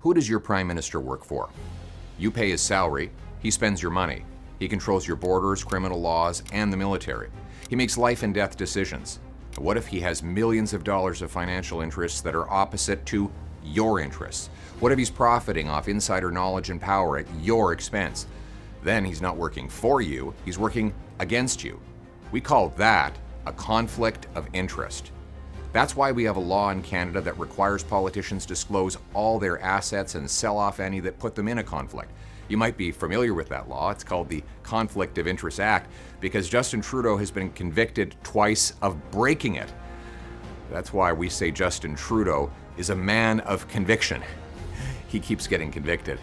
Who does your Prime Minister work for? You pay his salary, he spends your money. He controls your borders, criminal laws, and the military. He makes life and death decisions. What if he has millions of dollars of financial interests that are opposite to your interests? What if he's profiting off insider knowledge and power at your expense? Then he's not working for you, he's working against you. We call that a conflict of interest. That's why we have a law in Canada that requires politicians disclose all their assets and sell off any that put them in a conflict. You might be familiar with that law. It's called the Conflict of Interest Act because Justin Trudeau has been convicted twice of breaking it. That's why we say Justin Trudeau is a man of conviction. He keeps getting convicted.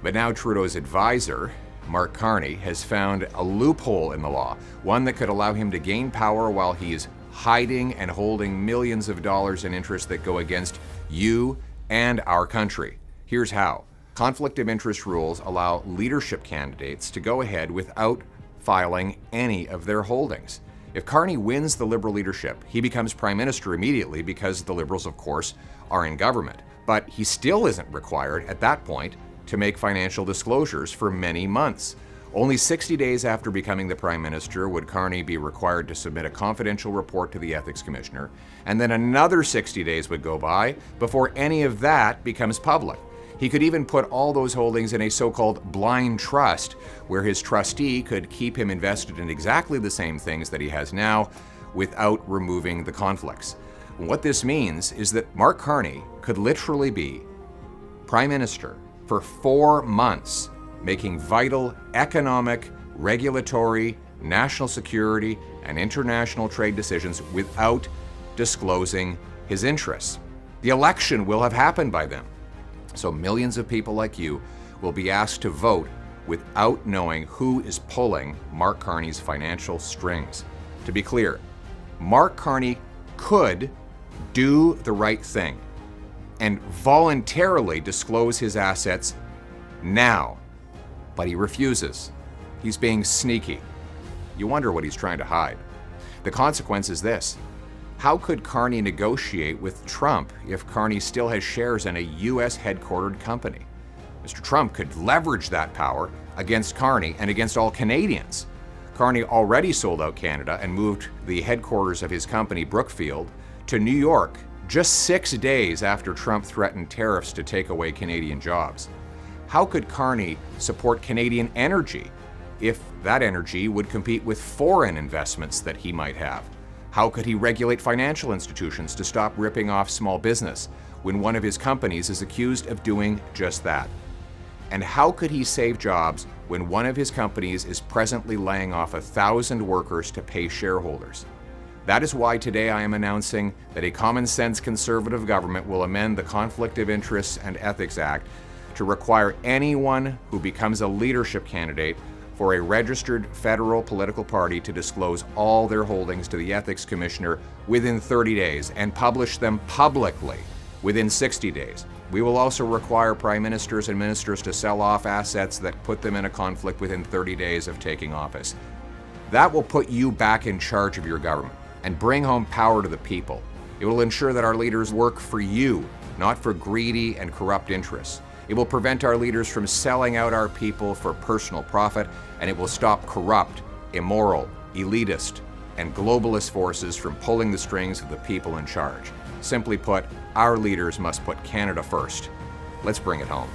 But now Trudeau's advisor, Mark Carney, has found a loophole in the law, one that could allow him to gain power while he is hiding and holding millions of dollars in interest that go against you and our country. Here's how. Conflict of interest rules allow leadership candidates to go ahead without filing any of their holdings. If Carney wins the Liberal leadership, he becomes Prime Minister immediately because the Liberals, of course, are in government. But he still isn't required at that point to make financial disclosures for many months. Only 60 days after becoming the Prime Minister would Carney be required to submit a confidential report to the Ethics Commissioner, and then another 60 days would go by before any of that becomes public. He could even put all those holdings in a so-called blind trust, where his trustee could keep him invested in exactly the same things that he has now without removing the conflicts. What this means is that Mark Carney could literally be Prime Minister for 4 months, making vital economic, regulatory, national security, and international trade decisions without disclosing his interests. The election will have happened by then. So millions of people like you will be asked to vote without knowing who is pulling Mark Carney's financial strings. To be clear, Mark Carney could do the right thing and voluntarily disclose his assets now, but he refuses. He's being sneaky. You wonder what he's trying to hide. The consequence is this. How could Carney negotiate with Trump if Carney still has shares in a US headquartered company? Mr. Trump could leverage that power against Carney and against all Canadians. Carney already sold out Canada and moved the headquarters of his company, Brookfield, to New York just 6 days after Trump threatened tariffs to take away Canadian jobs. How could Carney support Canadian energy if that energy would compete with foreign investments that he might have? How could he regulate financial institutions to stop ripping off small business when one of his companies is accused of doing just that? And how could he save jobs when one of his companies is presently laying off 1,000 workers to pay shareholders? That is why today I am announcing that a common-sense conservative government will amend the Conflict of Interests and Ethics Act to require anyone who becomes a leadership candidate for a registered federal political party to disclose all their holdings to the Ethics Commissioner within 30 days and publish them publicly within 60 days. We will also require prime ministers and ministers to sell off assets that put them in a conflict within 30 days of taking office. That will put you back in charge of your government and bring home power to the people. It will ensure that our leaders work for you, not for greedy and corrupt interests. It will prevent our leaders from selling out our people for personal profit, and it will stop corrupt, immoral, elitist, and globalist forces from pulling the strings of the people in charge. Simply put, our leaders must put Canada first. Let's bring it home.